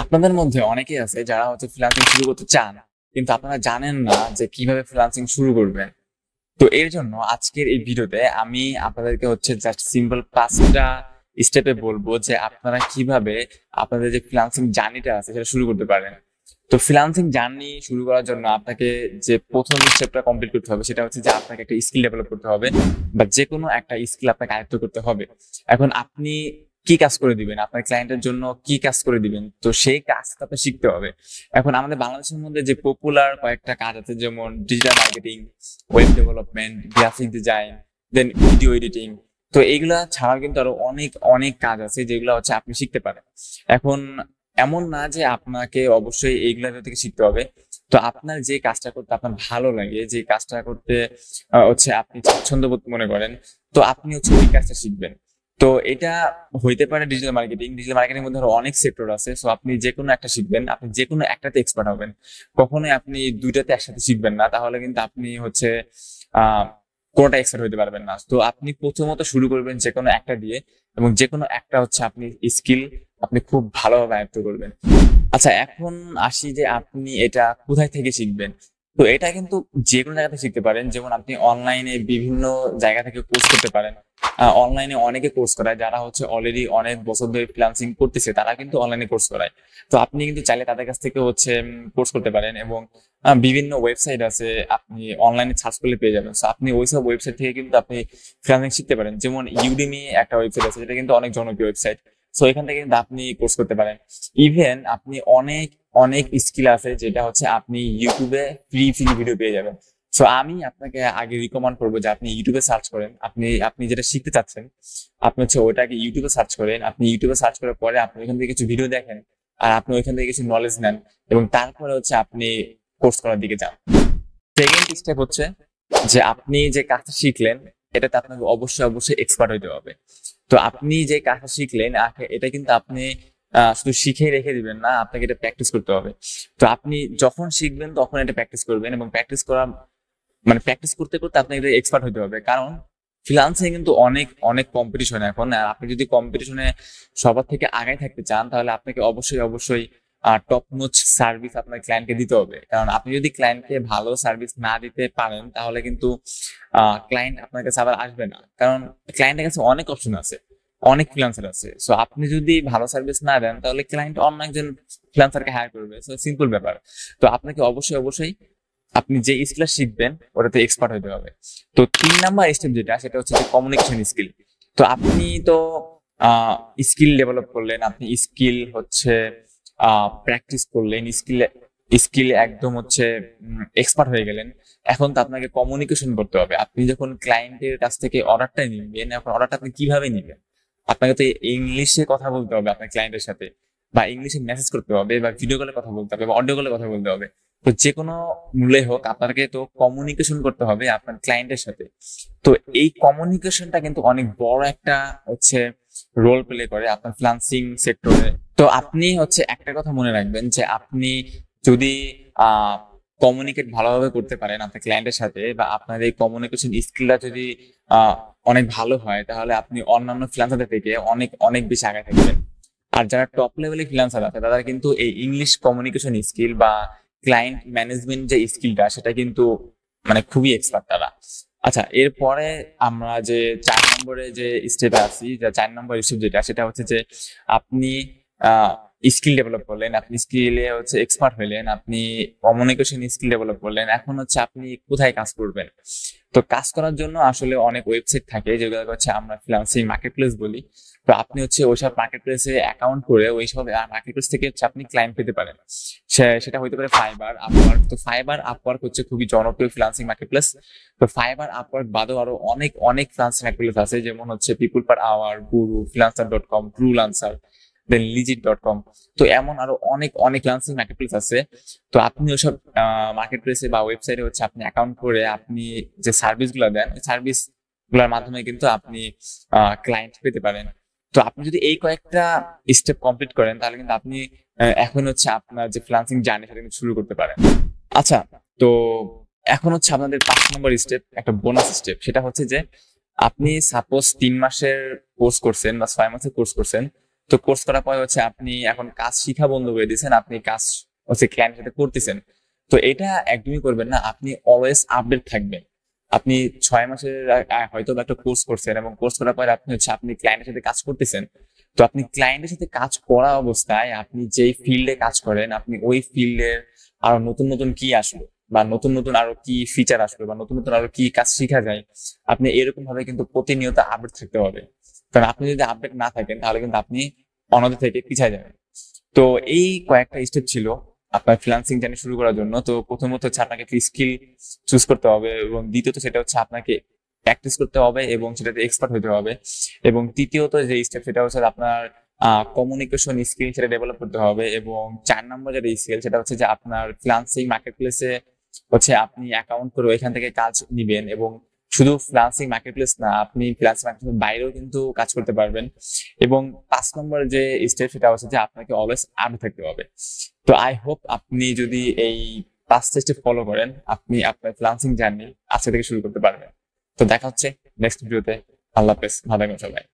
আপনাদের মধ্যে অনেকেই আছে যারা হচ্ছে ফ্রিল্যান্সিং শুরু করতে চান, কিন্তু আপনারা জানেন না যে কিভাবে ফ্রিল্যান্সিং শুরু করবেন। তো এর জন্য আজকের এই ভিডিওতে আমি আপনাদেরকে হচ্ছে জাস্ট সিম্পল 5টা স্টেপে বলবো যে আপনারা কিভাবে আপনাদের যে ফ্রিল্যান্সিং জার্নিটা আছে সেটা শুরু করতে পারেন। তো ফ্রিল্যান্সিং জার্নি শুরু করার জন্য আপনাকে যে প্রথম স্টেপটা কমপ্লিট করতে হবে সেটা হচ্ছে যে আপনাকে একটা স্কিল ডেভেলপ করতে হবে, বা যে কোনো একটা স্কিল আপনাকে আয়ত্ত করতে হবে। এখন আপনি কি কাজ করে দিবেন, আপনার ক্লায়েন্টের জন্য কি কাজ করে দিবেন, তো সেই কাজটা আপনাকে শিখতে হবে। এখন আমাদের বাংলাদেশের মধ্যে যে পপুলার কয়েকটা কাজ আছে, যেমন digital marketing, web development, graphic design, then video editing. তো এইগুলা ছাড়াও কিন্তু আরো অনেক অনেক কাজ আছে যেগুলো হচ্ছে আপনি শিখতে পারেন। এখন এমন না যে আপনাকে অবশ্যই এইগুলা থেকে শিখতে হবে। তো আপনার যে কাজটা করতে আপনার ভালো লাগে, যে কাজটা করতে হচ্ছে আপনি স্বাচ্ছন্দ্য বোধ মনে করেন, তো আপনি হচ্ছে ওই কাজটা শিখবেন। তো এটা হইতে পারে ডিজিটাল মার্কেটিং। ডিজিটাল মার্কেটিং মধ্যে আরো অনেক সেক্টর আছে, সো আপনি যে কোনো একটা শিখবেন, আপনি যে কোনো একটাতে এক্সপার্ট হবেন। কখনোই আপনি দুইটাতে একসাথে শিখবেন না, তাহলে কিন্তু আপনি হচ্ছে আহ কোনোটা এক্সপার্ট হইতে পারবেন না। তো আপনি প্রথমত শুরু করবেন যে কোনো একটা দিয়ে, এবং যে কোনো একটা হচ্ছে আপনি স্কিল আপনি খুব ভালোভাবে আয়ত্ত করবেন। আচ্ছা, এখন আসি যে আপনি এটা কোথায় থেকে শিখবেন। তো এটা কিন্তু যে কোনো জায়গা থেকে শিখতে পারেন। যেমন আপনি অনলাইনে বিভিন্ন জায়গা থেকে কোর্স করতে পারেন। অনলাইনে অনেকে কোর্স করায় যারা হচ্ছে অলরেডি অনেক বছর ধরে ফ্রিল্যান্সিং করতেছে, তারা কিন্তু অনলাইনে কোর্স করায়। তো আপনি কিন্তু চাইলে তাদের কাছ থেকে হচ্ছে কোর্স করতে পারেন, এবং বিভিন্ন ওয়েবসাইট আছে, আপনি অনলাইনে সার্চ করলে পেয়ে যাবেন। তো আপনি ওইসব ওয়েবসাইট থেকে কিন্তু আপনি ফ্রিল্যান্সিং শিখতে পারেন। যেমন ইউডেমি একটা ওয়েবসাইট আছে, যেটা কিন্তু অনেক জনপ্রিয় ওয়েবসাইট। সো এখান থেকে কিন্তু আপনি কোর্স করতে পারেন। ইভেন আপনি অনেক অনেক স্কিল আছে যেটা হচ্ছে আপনি ইউটিউবে ফ্রি ফ্রি ভিডিও পেয়ে যাবেন। সো আমি আপনাকে আগে রিকমেন্ড করবো যে আপনি ইউটিউবে সার্চ করেন। আপনি আপনি যেটা শিখতে চাচ্ছেন, আপনি হচ্ছে ওটাকে ইউটিউবে সার্চ করেন। আপনি ইউটিউবে সার্চ করার পরে আপনি ওইখান থেকে কিছু ভিডিও দেখেন, আর আপনি ওইখান থেকে কিছু নলেজ নেন, এবং তারপরে হচ্ছে আপনি কোর্স করার দিকে যান। সেকেন্ড স্টেপ হচ্ছে যে আপনি যে কাজটা শিখলেন, এটাতে আপনাকে অবশ্যই অবশ্যই এক্সপার্ট হইতে হবে। তো আপনি যে কাজটা শিখলেন, এটা কিন্তু আপনি শুধু শিখে রেখে দিবেন না, আপনাকে এটা প্র্যাকটিস করতে হবে। তো আপনি যখন শিখবেন তখন এটা প্র্যাকটিস করবেন, এবং প্র্যাকটিস করা মানে প্র্যাকটিস করতে করতে আপনাকে এটা এক্সপার্ট হতে হবে। কারণ ফ্রিল্যান্সিং কিন্তু অনেক অনেক কম্পিটিশন এখন, আর আপনি যদি কম্পিটিশনে সবার থেকে আগায় থাকতে চান, তাহলে আপনাকে অবশ্যই অবশ্যই টপ নোচ সার্ভিস আপনার ক্লায়েন্টকে দিতে হবে। কারণ আপনি যদি ক্লায়েন্টকে ভালো সার্ভিস না দিতে পারেন, তাহলে কিন্তু ক্লায়েন্ট আপনার কাছে আবার আসবে না। কারণ ক্লায়েন্টের কাছে অনেক অপশন আছে, অনেক ফ্রিল্যান্সার আছে। সো আপনি যদি ভালো সার্ভিস না দেন, তাহলে ক্লায়েন্ট অন্য একজন ফ্রিল্যান্সারকে হায়ার করবে। সো সিম্পল ব্যাপার। তো আপনাকে অবশ্যই অবশ্যই আপনি যে স্কিলটা শিখবেন ওটাতে এক্সপার্ট হতে হবে। তো 3 নাম্বার স্টেপ যেটা, সেটা হচ্ছে যে কমিউনিকেশন স্কিল। তো আপনি তো স্কিল ডেভেলপ করলেন, আপনি স্কিল হচ্ছে প্র্যাকটিস করলেন, স্কিল একদম হচ্ছে এক্সপার্ট হয়ে গেলেন। এখন তো আপনাকে কমিউনিকেশন করতে হবে। আপনি যখন ক্লায়েন্টের কাছ থেকে অর্ডারটা নিবেন, এখন অর্ডারটা আপনি কিভাবে নিবেন? আপনাকে তো ইংলিশে কথা বলতে হবে আপনার ক্লায়েন্টের সাথে, বা ইংলিশে মেসেজ করতে হবে, বা ভিডিও কলে কথা বলতে হবে, বা অডিও কলে কথা বলতে হবে। তো যে কোনো মূল্যে হোক, আপনাকে তো কমিউনিকেশন করতে হবে আপনার ক্লায়েন্টের সাথে। তো এই কমিউনিকেশনটা কিন্তু অনেক বড় একটা হচ্ছে রোল প্লে করে আপনার ফ্রিল্যান্সিং সেক্টরে। তো আপনি হচ্ছে একটা কথা মনে রাখবেন যে আপনি যদি কমিউনিকেট ভালোভাবে করতে পারেন আপনার ক্লায়েন্টের সাথে, বা আপনার এই কমিউনিকেশন স্কিলটা যদি আহ অনেক ভালো হয়, তাহলে আপনি অন্যান্য ফ্রিল্যান্সারদের থেকে অনেক অনেক বেশি আগে থাকবেন। আর যারা টপ লেভেলের ফ্রিল্যান্সার আছে, তারা কিন্তু এই ইংলিশ কমিউনিকেশন স্কিল বা ক্লায়েন্ট ম্যানেজমেন্ট যে স্কিলটা, সেটা কিন্তু মানে খুবই এক্সপার্ট তারা। আচ্ছা, এরপরে আমরা যে 4 নম্বরে যে স্টেপে আছি, যে 4 নম্বর স্টেপ যেটা, সেটা হচ্ছে যে আপনি স্কিল ডেভেলপ করলেন, আপনি স্কিলে হচ্ছে এক্সপার্ট হইলেন, আপনি কমিউনিকেশন স্কিল ডেভেলপ করলেন। এখন হচ্ছে আপনি কোথায় কাজ করবেন। তো কাজ করার জন্য আসলে অনেক ওয়েবসাইট থাকে, যেগুলো হচ্ছে আমরা ফ্রিল্যান্সিং মার্কেট প্লেস বলি। তো আপনি হচ্ছে ওইসব মার্কেট প্লেসে অ্যাকাউন্ট করে ওইসব মার্কেট প্লেস থেকে হচ্ছে আপনি ক্লায়েন্ট পেতে পারেন। সেটা হইতে পারে ফাইবার, আপওয়ার্ক। তো ফাইবার, আপওয়ার্ক হচ্ছে খুবই জনপ্রিয় ফ্রিল্যান্সিং মার্কেট প্লেস। তো ফাইবার, আপওয়ার্ক বাদেও আরো অনেক অনেক ফ্রিল্যান্সিং মার্কেট প্লেস আছে, যেমন হচ্ছে পিপুল পার আওয়ার, গুরু, ফ্রিল্যান্সার.com, ট্রুলান্সার, দেন লিজিট.com। তো এমন আরো অনেক অনেক ফ্রিল্যান্সিং মার্কেট প্লেস আছে। তো আপনি ওইসব মার্কেট প্লেসে বা ওয়েবসাইটে হচ্ছে আপনি অ্যাকাউন্ট করে আপনি যে সার্ভিস গুলো দেন, ওই সার্ভিস গুলোর মাধ্যমে কিন্তু আপনি ক্লায়েন্ট পেতে পারেন। তো আপনি যদি এই কয়েকটা স্টেপ কমপ্লিট করেন, তাহলে কিন্তু আপনি এখন হচ্ছে আপনার যে ফ্রিল্যান্সিং জার্নি সেটা কিন্তু শুরু করতে পারেন। আচ্ছা, তো এখন হচ্ছে আপনাদের 5 নম্বর স্টেপ, একটা বোনাস স্টেপ। সেটা হচ্ছে যে আপনি সাপোজ 3 মাসের কোর্স করছেন বা 6 মাসের কোর্স করছেন, তো কোর্স করার পরে হচ্ছে আপনি এখন কাজ শিখা বন্ধ করে দিয়েছেন, আপনি কাজ হচ্ছে ক্লায়েন্টের সাথে করতেছেন। তো এটা একদমই করবেন না, আপনি অলওয়েজ আপডেট থাকবেন। আপনি 6 মাসের হয়তো একটা কোর্স করছেন এবং কোর্স করার পরে আপনি ক্লায়েন্টের সাথে কাজ করতেছেন। তো আপনি ক্লায়েন্টের সাথে কাজ করা অবস্থায় আপনি যেই ফিল্ডে কাজ করেন, আপনি ওই ফিল্ডের আরো নতুন নতুন কি আসলো, বা নতুন নতুন আরো কি ফিচার আসলো, বা নতুন নতুন আরো কি কাজ শেখা যায়, আপনি এরকম ভাবে কিন্তু প্রতিনিয়ত আপডেট থাকতে হবে। কারণ আপনি যদি আপডেট না থাকেন তাহলে কিন্তু আপনি অন্যদের থেকে পিছিয়ে যাবেন। তো এই কয়েকটা স্টেপ ছিল আপনার ফ্রিল্যান্সিং জার্নি শুরু করার জন্য। তো প্রথমত হচ্ছে আপনাকে একটা স্কিল চুজ করতে হবে, এবং দ্বিতীয়ত সেটা হচ্ছে আপনাকে প্র্যাকটিস করতে হবে এবং সেটাতে এক্সপার্ট হতে হবে, এবং তৃতীয়ত যে স্টেপ সেটা হচ্ছে আপনার কমিউনিকেশন স্কিল সেটা ডেভেলপ করতে হবে, এবং 4 নম্বর যেটা স্কিল সেটা হচ্ছে যে আপনার ফ্রিল্যান্সিং মার্কেট প্লেসে হচ্ছে আপনি অ্যাকাউন্ট করে ওইখান থেকে কাজ নিবেন, এবং শুধু ফ্রিল্যান্সিং মার্কেট প্লেস না, আপনি ফ্রিল্যান্সিং মার্কেট প্লেসের বাইরেও কিন্তু কাজ করতে পারবেন। এবং 5 নম্বর যে স্টেপ সেটা হচ্ছে যে আপনাকে অলওয়েজ আপডেট থাকতে হবে। তো আই হোপ আপনি যদি এই 5টা স্টেপ ফলো করেন, আপনি আপনার ফ্রিল্যান্সিং জার্নি আজকে থেকে শুরু করতে পারবেন। তো দেখা হচ্ছে নেক্সট ভিডিওতে। আল্লাহ হাফেজ, ভালো থাকবেন সবাই।